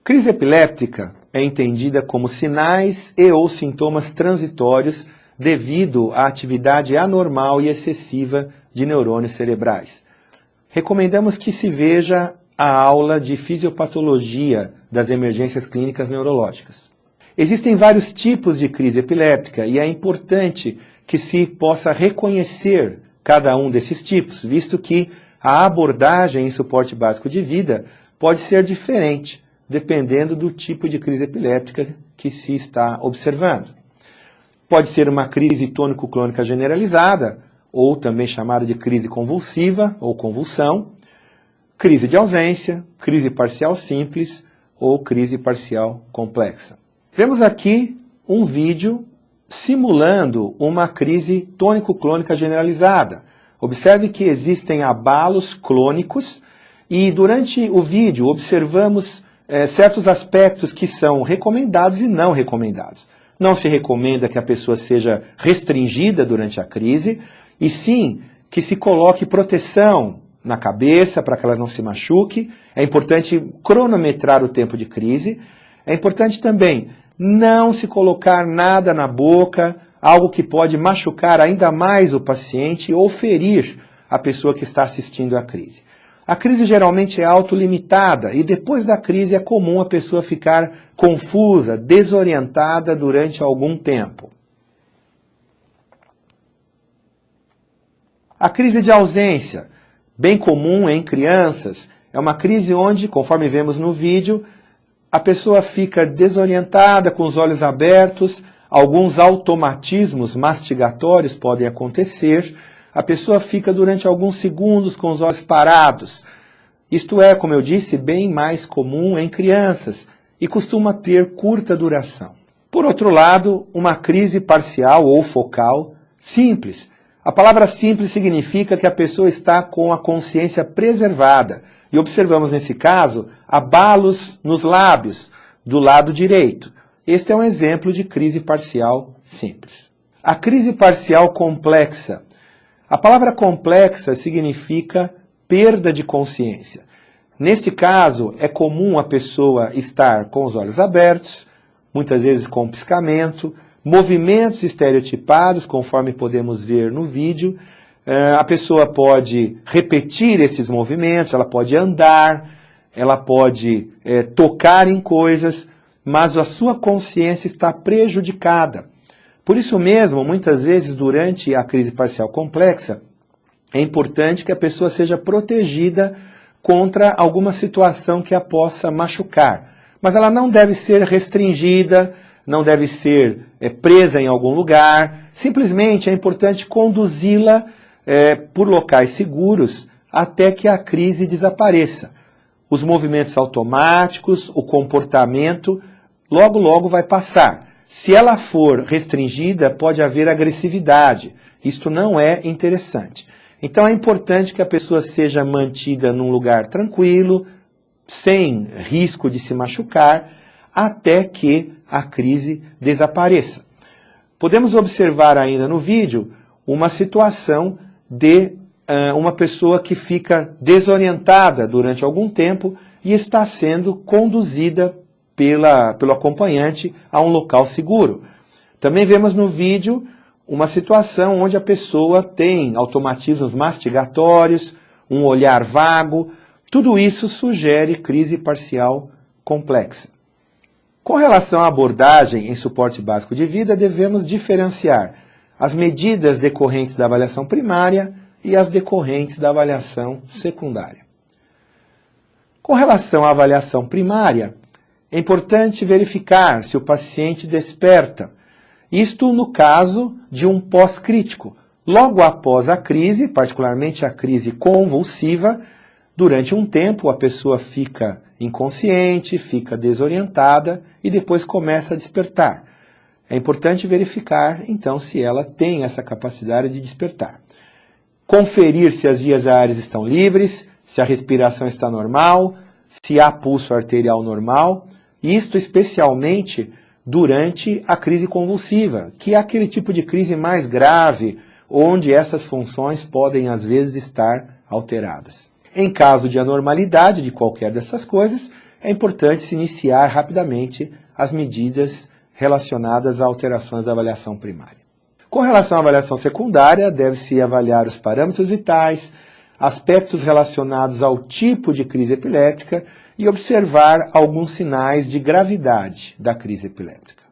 Crise epiléptica é entendida como sinais e ou sintomas transitórios devido à atividade anormal e excessiva de neurônios cerebrais. Recomendamos que se veja a aula de fisiopatologia das emergências clínicas neurológicas. Existem vários tipos de crise epiléptica e é importante que se possa reconhecer cada um desses tipos, visto que a abordagem em suporte básico de vida pode ser diferente, dependendo do tipo de crise epiléptica que se está observando. Pode ser uma crise tônico-clônica generalizada, ou também chamada de crise convulsiva ou convulsão, crise de ausência, crise parcial simples ou crise parcial complexa. Vemos aqui um vídeo simulando uma crise tônico-clônica generalizada. Observe que existem abalos clônicos e durante o vídeo observamos certos aspectos que são recomendados e não recomendados. Não se recomenda que a pessoa seja restringida durante a crise, e sim que se coloque proteção na cabeça para que ela não se machuque. É importante cronometrar o tempo de crise. É importante também não se colocar nada na boca, algo que pode machucar ainda mais o paciente ou ferir a pessoa que está assistindo à crise. A crise geralmente é autolimitada e depois da crise é comum a pessoa ficar confusa, desorientada durante algum tempo. A crise de ausência, bem comum em crianças, é uma crise onde, conforme vemos no vídeo, a pessoa fica desorientada, com os olhos abertos, alguns automatismos mastigatórios podem acontecer, a pessoa fica durante alguns segundos com os olhos parados. Isto é, como eu disse, bem mais comum em crianças e costuma ter curta duração. Por outro lado, uma crise parcial ou focal simples. A palavra simples significa que a pessoa está com a consciência preservada. E observamos nesse caso abalos nos lábios do lado direito. Este é um exemplo de crise parcial simples. A crise parcial complexa. A palavra complexa significa perda de consciência. Neste caso, é comum a pessoa estar com os olhos abertos, muitas vezes com piscamento, movimentos estereotipados, conforme podemos ver no vídeo. A pessoa pode repetir esses movimentos, ela pode andar, ela pode tocar em coisas, mas a sua consciência está prejudicada. Por isso mesmo, muitas vezes, durante a crise parcial complexa, é importante que a pessoa seja protegida contra alguma situação que a possa machucar. Mas ela não deve ser restringida, não deve ser presa em algum lugar. Simplesmente é importante conduzi-la por locais seguros até que a crise desapareça. Os movimentos automáticos, o comportamento, logo, logo vai passar. Se ela for restringida, pode haver agressividade. Isto não é interessante. Então é importante que a pessoa seja mantida num lugar tranquilo, sem risco de se machucar, até que a crise desapareça. Podemos observar ainda no vídeo uma situação de uma pessoa que fica desorientada durante algum tempo e está sendo conduzida pelo acompanhante a um local seguro. Também vemos no vídeo uma situação onde a pessoa tem automatismos mastigatórios, um olhar vago. Tudo isso sugere crise parcial complexa. Com relação à abordagem em suporte básico de vida, devemos diferenciar as medidas decorrentes da avaliação primária e as decorrentes da avaliação secundária. Com relação à avaliação primária, é importante verificar se o paciente desperta. Isto no caso de um pós-crítico. Logo após a crise, particularmente a crise convulsiva, durante um tempo a pessoa fica inconsciente, fica desorientada e depois começa a despertar. É importante verificar, então, se ela tem essa capacidade de despertar. Conferir se as vias aéreas estão livres, se a respiração está normal, se há pulso arterial normal. Isto especialmente durante a crise convulsiva, que é aquele tipo de crise mais grave, onde essas funções podem, às vezes, estar alteradas. Em caso de anormalidade de qualquer dessas coisas, é importante se iniciar rapidamente as medidas relacionadas a alterações da avaliação primária. Com relação à avaliação secundária, deve-se avaliar os parâmetros vitais, aspectos relacionados ao tipo de crise epiléptica e observar alguns sinais de gravidade da crise epiléptica.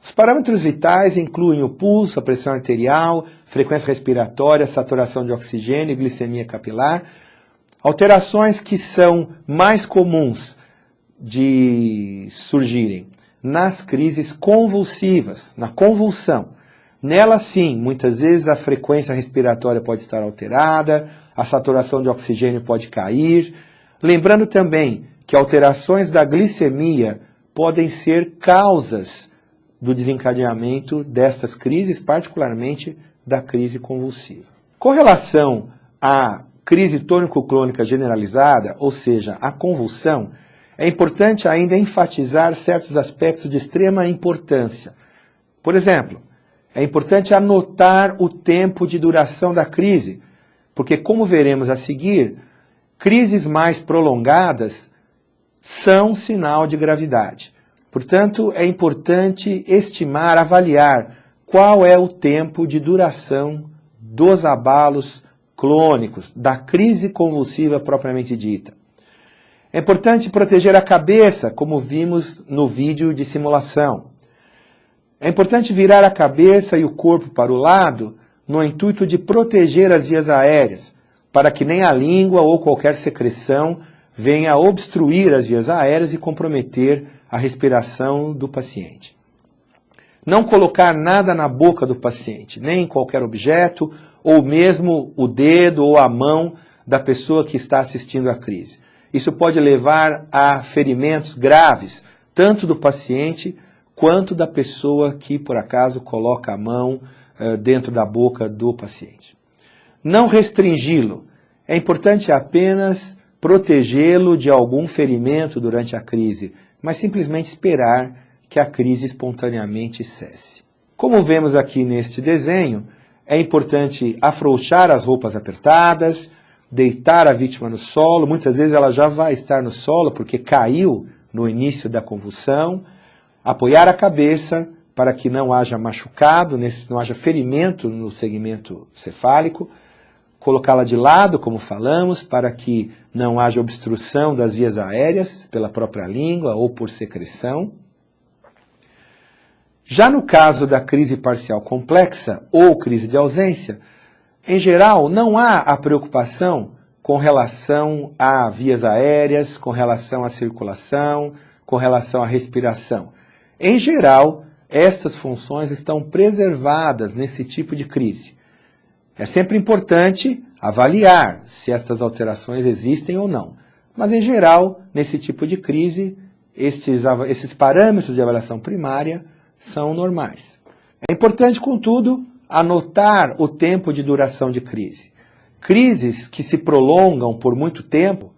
Os parâmetros vitais incluem o pulso, a pressão arterial, frequência respiratória, saturação de oxigênio e glicemia capilar. Alterações que são mais comuns de surgirem nas crises convulsivas, na convulsão. Nela, sim, muitas vezes a frequência respiratória pode estar alterada, a saturação de oxigênio pode cair. Lembrando também que alterações da glicemia podem ser causas do desencadeamento destas crises, particularmente da crise convulsiva. Com relação à crise tônico-clônica generalizada, ou seja, a convulsão, é importante ainda enfatizar certos aspectos de extrema importância. Por exemplo, é importante anotar o tempo de duração da crise, porque, como veremos a seguir, crises mais prolongadas são sinal de gravidade. Portanto, é importante estimar, avaliar qual é o tempo de duração dos abalos clônicos, da crise convulsiva propriamente dita. É importante proteger a cabeça, como vimos no vídeo de simulação. É importante virar a cabeça e o corpo para o lado, no intuito de proteger as vias aéreas, para que nem a língua ou qualquer secreção venha a obstruir as vias aéreas e comprometer a respiração do paciente. Não colocar nada na boca do paciente, nem qualquer objeto, ou mesmo o dedo ou a mão da pessoa que está assistindo à crise. Isso pode levar a ferimentos graves, tanto do paciente quanto da pessoa que, por acaso, coloca a mão dentro da boca do paciente. Não restringi-lo. É importante apenas protegê-lo de algum ferimento durante a crise, mas simplesmente esperar que a crise espontaneamente cesse. Como vemos aqui neste desenho, é importante afrouxar as roupas apertadas, deitar a vítima no solo, muitas vezes ela já vai estar no solo porque caiu no início da convulsão, apoiar a cabeça para que não haja machucado, não haja ferimento no segmento cefálico, colocá-la de lado, como falamos, para que não haja obstrução das vias aéreas pela própria língua ou por secreção. Já no caso da crise parcial complexa ou crise de ausência, em geral, não há a preocupação com relação a vias aéreas, com relação à circulação, com relação à respiração. Em geral, estas funções estão preservadas nesse tipo de crise. É sempre importante avaliar se estas alterações existem ou não. Mas, em geral, nesse tipo de crise, esses parâmetros de avaliação primária são normais. É importante, contudo, anotar o tempo de duração de crise. Crises que se prolongam por muito tempo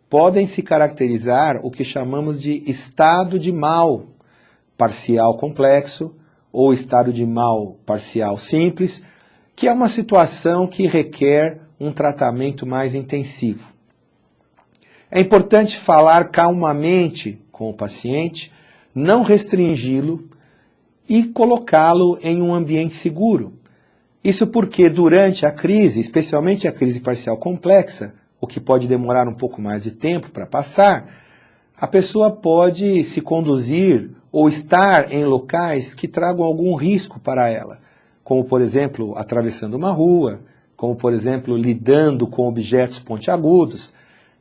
podem se caracterizar o que chamamos de estado de mal parcial complexo ou estado de mal parcial simples, que é uma situação que requer um tratamento mais intensivo. É importante falar calmamente com o paciente, não restringi-lo e colocá-lo em um ambiente seguro. Isso porque durante a crise, especialmente a crise parcial complexa, o que pode demorar um pouco mais de tempo para passar, a pessoa pode se conduzir ou estar em locais que tragam algum risco para ela, como, por exemplo, atravessando uma rua, como, por exemplo, lidando com objetos pontiagudos.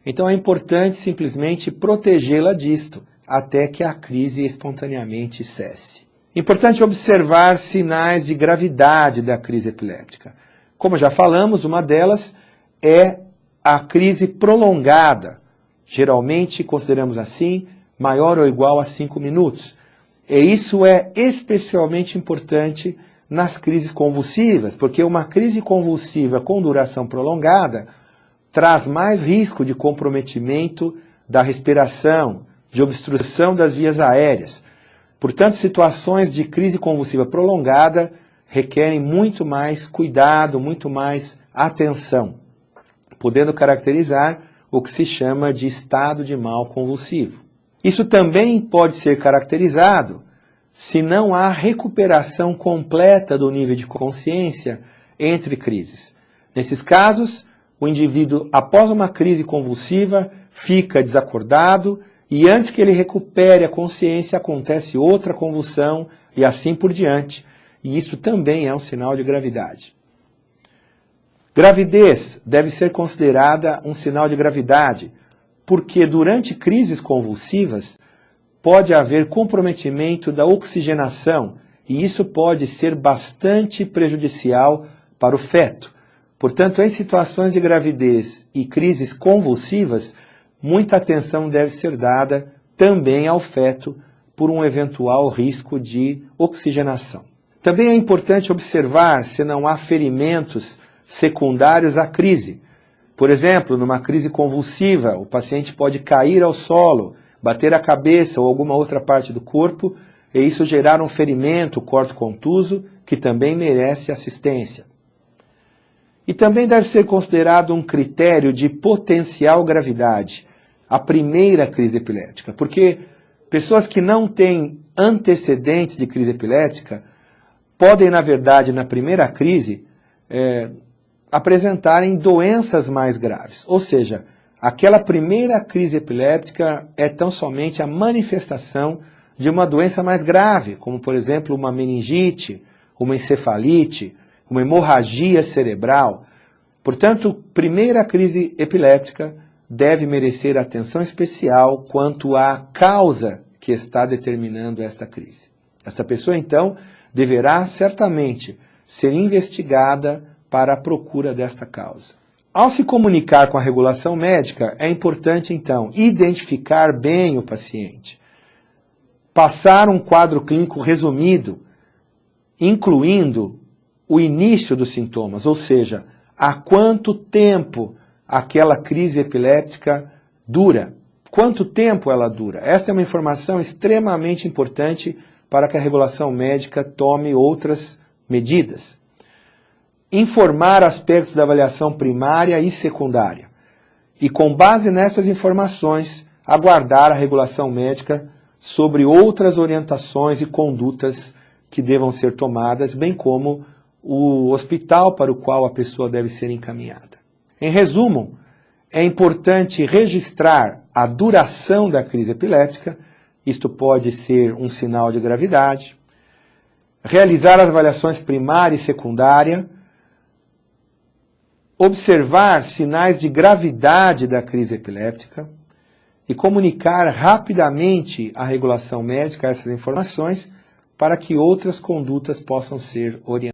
Então é importante simplesmente protegê-la disto, até que a crise espontaneamente cesse. Importante observar sinais de gravidade da crise epiléptica. Como já falamos, uma delas é a crise prolongada. Geralmente, consideramos assim, maior ou igual a 5 minutos. E isso é especialmente importante nas crises convulsivas, porque uma crise convulsiva com duração prolongada traz mais risco de comprometimento da respiração, de obstrução das vias aéreas. Portanto, situações de crise convulsiva prolongada requerem muito mais cuidado, muito mais atenção, podendo caracterizar o que se chama de estado de mal convulsivo. Isso também pode ser caracterizado se não há recuperação completa do nível de consciência entre crises. Nesses casos, o indivíduo, após uma crise convulsiva, fica desacordado e antes que ele recupere a consciência, acontece outra convulsão e assim por diante. E isso também é um sinal de gravidade. Gravidez deve ser considerada um sinal de gravidade, porque durante crises convulsivas pode haver comprometimento da oxigenação e isso pode ser bastante prejudicial para o feto. Portanto, em situações de gravidez e crises convulsivas, muita atenção deve ser dada também ao feto por um eventual risco de oxigenação. Também é importante observar se não há ferimentos secundários à crise. Por exemplo, numa crise convulsiva, o paciente pode cair ao solo, bater a cabeça ou alguma outra parte do corpo, e isso gerar um ferimento corto-contuso que também merece assistência. E também deve ser considerado um critério de potencial gravidade, a primeira crise epilética, porque pessoas que não têm antecedentes de crise epilética podem, na verdade, na primeira crise, apresentarem doenças mais graves. Ou seja, aquela primeira crise epiléptica é tão somente a manifestação de uma doença mais grave, como, por exemplo, uma meningite, uma encefalite, uma hemorragia cerebral. Portanto, primeira crise epiléptica deve merecer atenção especial quanto à causa que está determinando esta crise. Esta pessoa, então, deverá certamente ser investigada para a procura desta causa. Ao se comunicar com a regulação médica, é importante, então, identificar bem o paciente, passar um quadro clínico resumido, incluindo o início dos sintomas, ou seja, há quanto tempo aquela crise epiléptica dura, quanto tempo ela dura. Esta é uma informação extremamente importante para que a regulação médica tome outras medidas. Informar aspectos da avaliação primária e secundária. E com base nessas informações, aguardar a regulação médica sobre outras orientações e condutas que devam ser tomadas, bem como o hospital para o qual a pessoa deve ser encaminhada. Em resumo, é importante registrar a duração da crise epiléptica, isto pode ser um sinal de gravidade, realizar as avaliações primária e secundária, observar sinais de gravidade da crise epiléptica e comunicar rapidamente à regulação médica essas informações para que outras condutas possam ser orientadas.